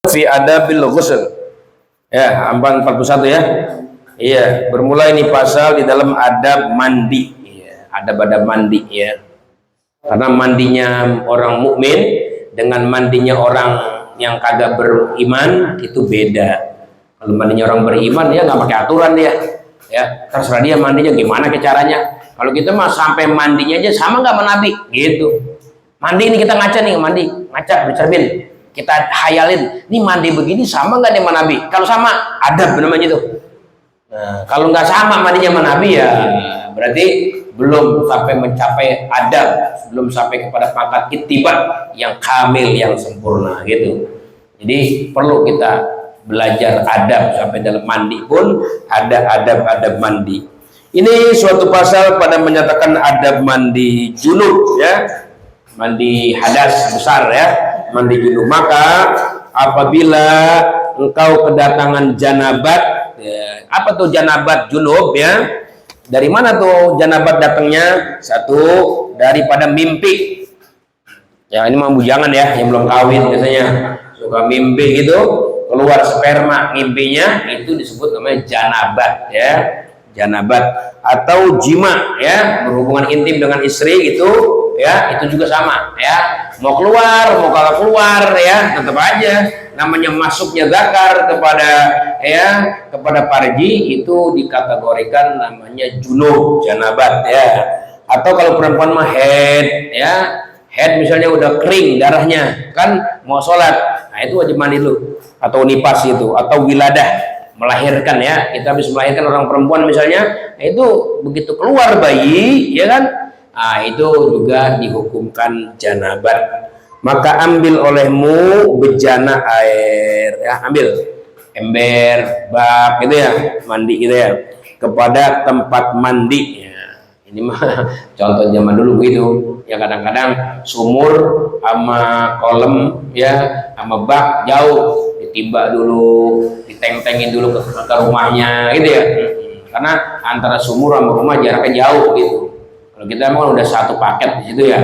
Fi adabil ghusl. Ya, halaman 41 ya. Iya, bermula ini pasal di dalam adab mandi. Iya, adab-adab mandi ya. Karena mandinya orang mukmin dengan mandinya orang yang kagak beriman itu beda. Kalau mandinya orang beriman dia nggak pakai aturan dia. Ya, terserah dia mandinya gimana ke caranya. Kalau kita mah sampai mandinya aja sama nggak sama Nabi gitu. Mandi ini kita ngaca nih, mandi, ngaca bercermin. Kita hayalin, ini mandi begini sama nggak sama Nabi? Kalau sama, adab namanya itu. Nah, kalau nggak sama mandinya sama Nabi ya berarti belum sampai mencapai adab, belum sampai kepada pangkat ittiba yang kamil, yang sempurna gitu. Jadi perlu kita belajar adab, sampai dalam mandi pun ada adab-adab mandi. Ini suatu pasal pada menyatakan adab mandi junub ya, mandi hadas besar ya, mandi junub. Maka apabila engkau kedatangan janabat ya, apa tuh janabat junub ya, dari mana tuh janabat datangnya? Satu, daripada mimpi ya, ini mah bujangan ya yang belum kawin biasanya suka mimpi gitu, keluar sperma mimpinya, itu disebut namanya janabat ya, janabat. Atau jima ya, berhubungan intim dengan istri itu ya, itu juga sama ya, mau keluar mau kalau keluar ya tetap aja namanya masuknya zakar kepada ya, kepada farji, itu dikategorikan namanya junub, janabat ya. Atau kalau perempuan mah head ya, head misalnya udah kering darahnya kan mau sholat, nah itu wajib mandi dulu. Atau nifas itu, atau wiladah, melahirkan ya, kita habis melahirkan orang perempuan misalnya, nah itu begitu keluar bayi ya kan, nah itu juga dihukumkan janabat. Maka ambil olehmu bejana air ya, ambil ember, bak gitu ya, mandi gitu ya, kepada tempat mandi ya. Ini mah contoh zaman dulu begitu ya, kadang-kadang sumur sama kolam ya sama bak jauh, ditimba dulu, diteng-tengin dulu ke rumahnya gitu ya, karena antara sumur sama rumah jaraknya jauh gitu. Kalau kita emang udah satu paket di situ ya,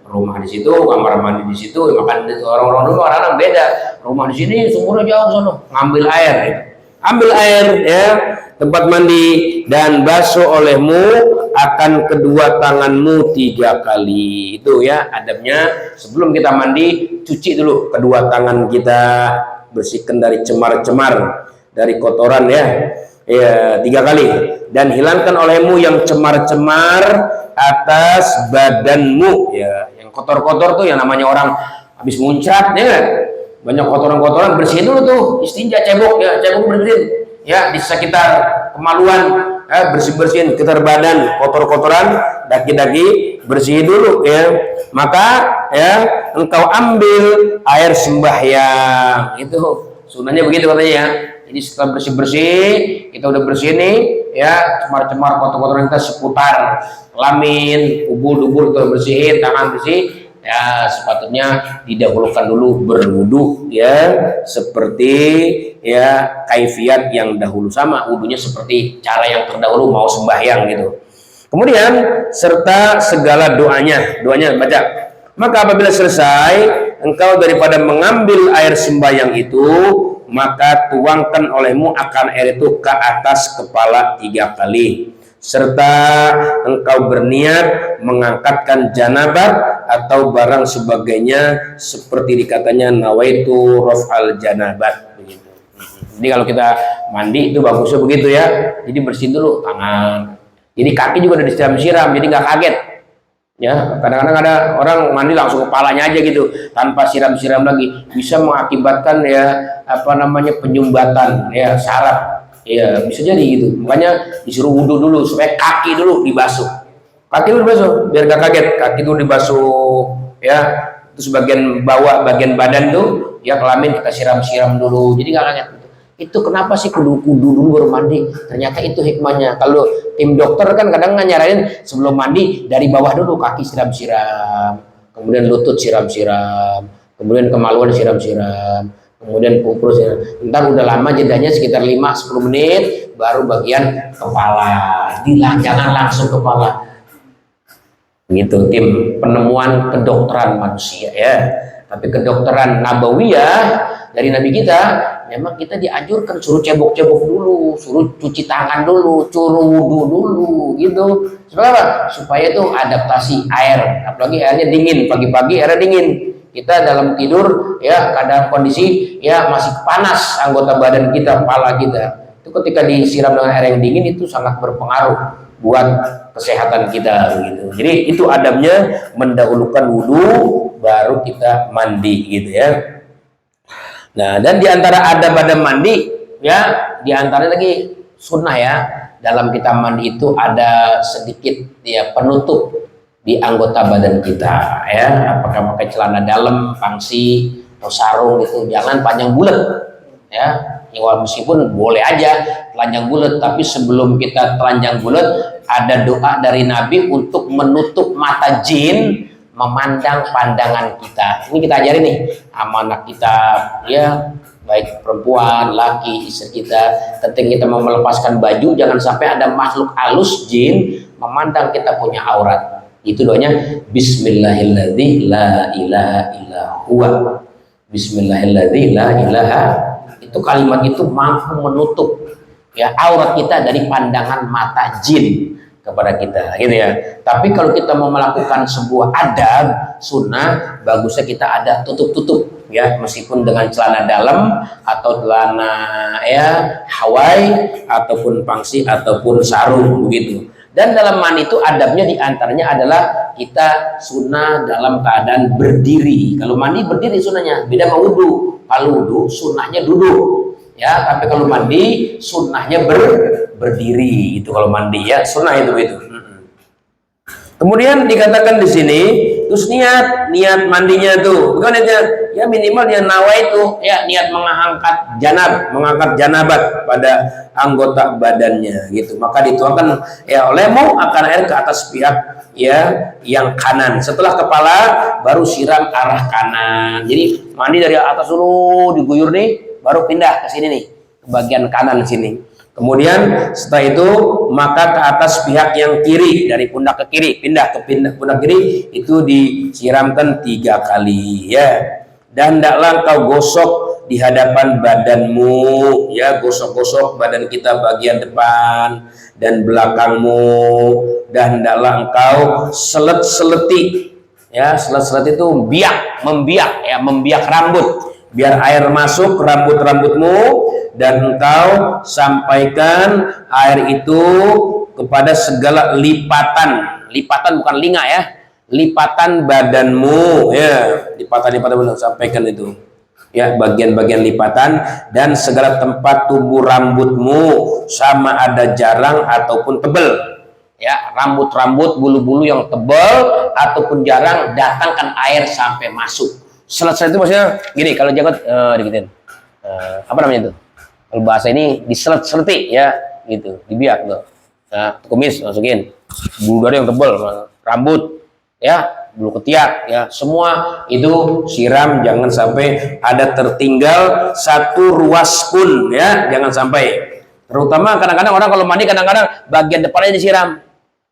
rumah di situ, kamar mandi di situ, makan itu. Orang-orang dulu orang-orang beda, rumah di sini sumurnya jauh sono, ngambil air gitu. Ambil air ya, tempat mandi, dan basuh olehmu akan kedua tanganmu 3 kali. Itu ya adabnya, sebelum kita mandi cuci dulu kedua tangan kita, bersihkan dari cemar-cemar, dari kotoran ya, ya 3 kali. Dan hilangkan olehmu yang cemar-cemar atas badanmu ya, yang kotor-kotor tuh yang namanya orang habis muncrat ya, banyak kotoran-kotoran, bersihin dulu tuh, istinja, cebok ya, cebok bersihin ya, di sekitar kemaluan bersih-bersihin sekitar badan, kotor-kotoran, daki-daki bersihin dulu ya. Maka ya engkau ambil air sembahyang, itu sunahnya begitu katanya ya. Jadi setelah bersih-bersih, kita udah bersih nih ya, cemar-cemar kotor-kotoran kita seputar kelamin, ubul-ubul kita bersihin, tangan bersih ya, sepatutnya didahulukan dulu berwudu ya, seperti ya kaifiat yang dahulu, sama wudunya seperti cara yang terdahulu mau sembahyang gitu. Kemudian serta segala doanya baca. Maka apabila selesai engkau daripada mengambil air sembahyang itu, maka tuangkan olehmu akan air itu ke atas kepala 3 kali, serta engkau berniat mengangkatkan janabat atau barang sebagainya, seperti dikatanya nawaitu raf'al janabat begitu. Jadi kalau kita mandi itu bagusnya begitu ya, jadi bersihin dulu tangan, jadi kaki juga udah disiram-siram, jadi nggak kaget ya. Kadang-kadang ada orang mandi langsung kepalanya aja gitu tanpa siram-siram lagi, bisa mengakibatkan ya apa namanya penyumbatan ya saraf ya, bisa jadi gitu. Makanya disuruh wudhu dulu supaya kaki dulu dibasuh, kaki dulu dibasuh biar gak kaget, kaki dulu dibasuh ya, terus bagian bawah, bagian badan tuh ya kelamin kita siram-siram dulu, jadi gak kaget. Itu kenapa sih kudu dulu baru mandi? Ternyata itu hikmahnya. Kalau tim dokter kan kadang nyaranin sebelum mandi dari bawah dulu, kaki siram-siram, kemudian lutut siram-siram, kemudian kemaluan siram-siram, kemudian pungkur siram. Ntar udah lama jedanya sekitar 5-10 menit baru bagian kepala. Jangan langsung kepala. Gitu tim penemuan kedokteran manusia ya. Tapi kedokteran nabawiyah dari Nabi kita, memang kita dianjurkan suruh cebok-cebok dulu, suruh cuci tangan dulu, suruh wudhu dulu, gitu. Supaya apa? Supaya itu adaptasi air, apalagi airnya dingin, pagi-pagi airnya dingin. Kita dalam tidur, ya kadang kondisi ya masih panas anggota badan kita, kepala kita. Itu ketika disiram dengan air yang dingin itu sangat berpengaruh buat kesehatan kita, gitu. Jadi itu adabnya, mendahulukan wudhu baru kita mandi, gitu ya. Nah, dan diantara adab-adab mandi, ya, diantara lagi sunnah ya, dalam kita mandi itu ada sedikit ya penutup di anggota badan kita, ya, apakah pakai celana dalam, pangsi, atau sarung itu, jangan panjang bulat, ya. Meskipun boleh aja telanjang bulat, tapi sebelum kita telanjang bulat, ada doa dari Nabi untuk menutup mata jin memandang pandangan kita. Ini kita ajarin nih amanah kita, ya, baik perempuan, laki, istri kita. Ketika kita mau melepaskan baju, jangan sampai ada makhluk halus jin memandang kita punya aurat. Itu doanya Bismillahirrahmanirrahim, la ilaha illa huwa. Bismillahirrahmanirrahim, la ilaha. Itu kalimat itu mampu menutup ya aurat kita dari pandangan mata jin kepada kita, gitu ya. Tapi kalau kita mau melakukan sebuah adab sunnah, bagusnya kita ada tutup-tutup ya, meskipun dengan celana dalam atau celana ya Hawaii ataupun pangsi ataupun sarung, begitu. Dan dalam mandi itu adabnya diantaranya adalah kita sunnah dalam keadaan berdiri. Kalau mandi berdiri sunnahnya, beda sama wudhu. Kalau wudhu sunnahnya duduk. Ya, tapi kalau mandi sunnahnya berdiri. Itu kalau mandi ya, sunnah itu. Kemudian dikatakan di sini, terus niat mandinya tuh, bukan niatnya, ya minimal dia nawaitu, ya niat mengangkat janabat pada anggota badannya, gitu. Maka dituangkan ya olehmu akan air ke atas pihak ya yang kanan. Setelah kepala baru siram arah kanan. Jadi mandi dari atas dulu diguyur nih, baru pindah ke sini nih, ke bagian kanan sini. Kemudian setelah itu maka ke atas pihak yang kiri, dari pundak ke kiri, pindah pundak kiri, itu disiramkan 3 kali ya. Dan hendaklah kau gosok di hadapan badanmu ya, gosok-gosok badan kita bagian depan dan belakangmu, dan hendaklah engkau selet-seleti ya. Selet-selet itu membiak rambut, biar air masuk rambut-rambutmu, dan engkau sampaikan air itu kepada segala lipatan bukan linga ya, lipatan badanmu ya, lipatan sampaikan itu ya, bagian-bagian lipatan dan segala tempat tumbuh rambutmu, sama ada jarang ataupun tebal ya, rambut-rambut bulu-bulu yang tebal ataupun jarang, datangkan air sampai masuk. Selesai itu maksudnya gini, kalau jenggot dikitin apa namanya itu, kalau bahasa ini diselet-seleti ya, gitu, dibiak tuh. Nah, kumis masukin, bulu dari yang tebal, rambut ya, bulu ketiak ya, semua itu siram, jangan sampai ada tertinggal satu ruas pun ya, jangan sampai. Terutama kadang-kadang orang kalau mandi kadang-kadang bagian depannya disiram,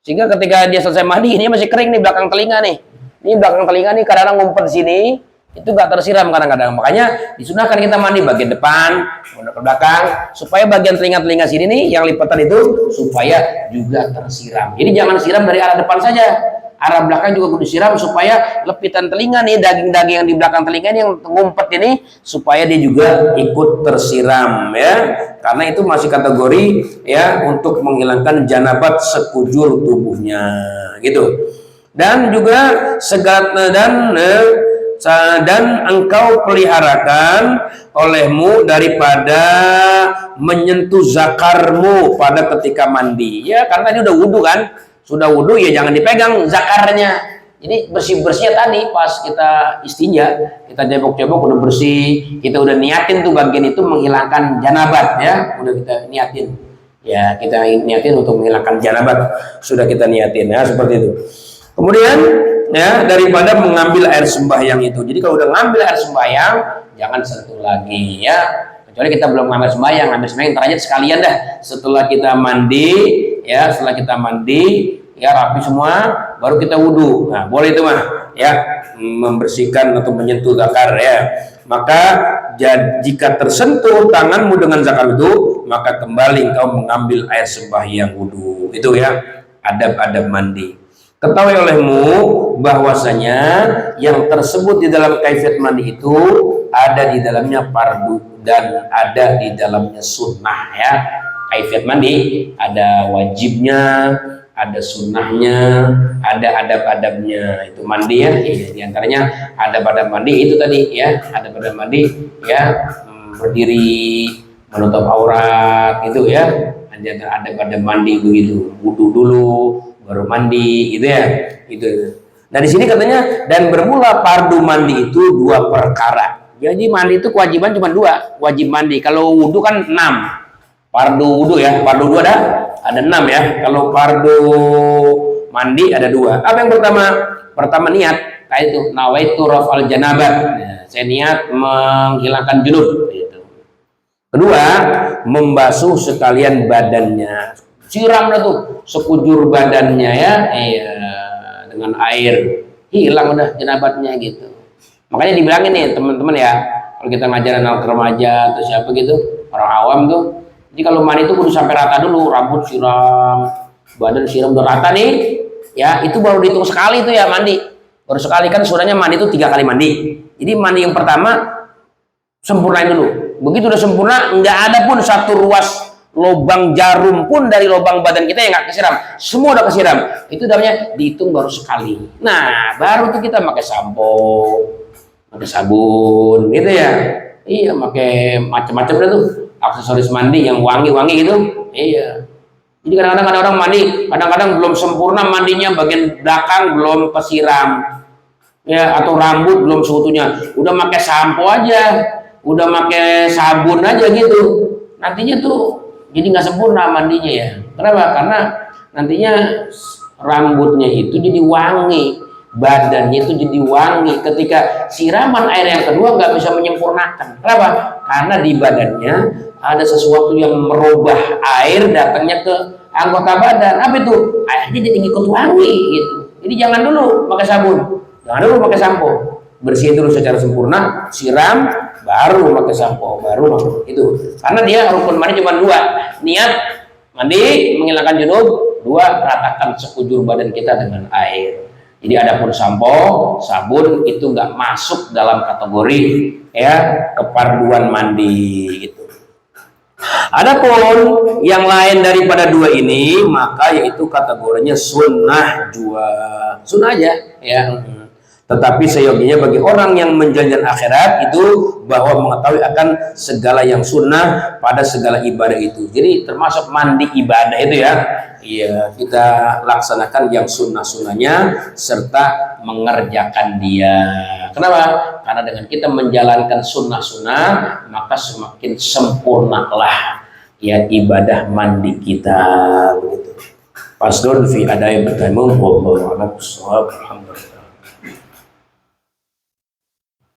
sehingga ketika dia selesai mandi ini masih kering nih belakang telinga nih. Ini belakang telinga nih kadang-kadang ngumpet di sini, itu gak tersiram kadang-kadang. Makanya disunahkan kita mandi bagian depan, ke belakang, supaya bagian telinga-telinga sini nih yang lipatan itu supaya juga tersiram. Jadi jangan siram dari arah depan saja, arah belakang juga kudu disiram, supaya lepitan telinga nih, daging-daging yang di belakang telinga ini yang ngumpet ini, supaya dia juga ikut tersiram ya. Karena itu masih kategori ya untuk menghilangkan janabat sekujur tubuhnya, gitu. Dan juga segala dan engkau peliharakan olehmu daripada menyentuh zakarmu pada ketika mandi ya, karena dia udah wudhu kan, sudah wudhu ya jangan dipegang zakarnya. Jadi bersih-bersihnya tadi pas kita istinja, kita jebok-jebok udah bersih, kita udah niatin tuh bagian itu menghilangkan janabat ya, udah kita niatin ya, kita niatin untuk menghilangkan janabat, sudah kita niatin ya, seperti itu. Kemudian ya, daripada mengambil air sembahyang itu, jadi kalau udah ngambil air sembahyang jangan sentuh lagi ya, kecuali kita belum ngambil sembahyang terakhir sekalian dah setelah kita mandi ya, ya rapi semua baru kita wudhu. Nah boleh itu mah ya, membersihkan atau menyentuh zakar ya. maka jika tersentuh tanganmu dengan zakar wudu, maka kembali engkau mengambil air sembahyang wudu. Itu ya adab-adab mandi. Ketahui olehmu bahwasanya yang tersebut di dalam kaifiyat mandi itu ada di dalamnya fardu dan ada di dalamnya sunnah ya. Kaifiyat mandi ada wajibnya, ada sunnahnya, ada adab-adabnya. Itu mandi ya. Di antaranya adab-adab mandi itu tadi ya, adab-adab mandi ya, berdiri, menutup aurat itu ya. Ada adab-adab mandi begitu. Wudu dulu baru mandi gitu ya. Itu. Nah di sini katanya dan bermula fardu mandi itu 2 perkara. Jadi mandi itu kewajiban cuma 2, wajib mandi. Kalau wudu kan 6. Fardu wudu ya, fardu 2 ada 6 ya. Kalau fardu mandi ada 2. Apa yang pertama? Pertama niat, kayak itu nawaitu rafal janabah. Nah, saya niat menghilangkan junub gitu. Kedua, membasuh sekalian badannya. Siram dah tuh sekujur badannya ya, dengan air, hilang udah jenabatnya gitu. Makanya dibilangin nih teman-teman ya, kalau kita ngajarin anak remaja atau siapa gitu, orang awam tuh, jadi kalau mandi itu kudu sampai rata dulu, rambut siram, badan siram udah rata nih, ya itu baru dihitung sekali tuh ya mandi. Baru sekali kan sunnahnya mandi itu 3 kali mandi. Jadi mandi yang pertama sempurnain dulu. Begitu udah sempurna, nggak ada pun satu ruas lubang jarum pun dari lubang badan kita yang nggak kesiram, semua udah kesiram. Itu namanya dihitung baru sekali. Nah, baru tuh kita pakai sampo, pakai sabun, gitu ya. Iya, pakai macam-macam tuh aksesoris mandi yang wangi-wangi gitu. Iya. Jadi kadang-kadang ada orang mandi, kadang-kadang belum sempurna mandinya, bagian belakang belum kesiram, ya, atau rambut belum seutuhnya. Udah pakai sampo aja, udah pakai sabun aja gitu. Nantinya tuh jadi nggak sempurna mandinya ya. Kenapa? Karena nantinya rambutnya itu jadi wangi, badannya itu jadi wangi. Ketika siraman air yang kedua nggak bisa menyempurnakan. Kenapa? Karena di badannya ada sesuatu yang merubah air datangnya ke anggota badan. Apa itu? Airnya jadi ngikut wangi gitu. Jadi jangan dulu pakai sabun, jangan dulu pakai sampo. Bersihin dulu secara sempurna, siram, baru pakai sampo, baru itu. Karena dia rukun mandi cuma 2, niat mandi menghilangkan junub, 2 ratakan sekujur badan kita dengan air. Jadi adapun sampo, sabun itu nggak masuk dalam kategori ya kefarduan mandi gitu. Adapun yang lain daripada 2 ini maka yaitu kategorinya sunnah jua, sunnah aja ya. Tetapi seyogianya bagi orang yang menjanjikan akhirat itu bahwa mengetahui akan segala yang sunnah pada segala ibadah itu. Jadi termasuk mandi ibadah itu ya. Iya, kita laksanakan yang sunnah-sunnahnya serta mengerjakan dia. Kenapa? Karena dengan kita menjalankan sunnah-sunnah maka semakin sempurnalah ya ibadah mandi kita begitu. Fasdun fi adai bertaimum wallahu a'lam bishawab. Alhamdulillah.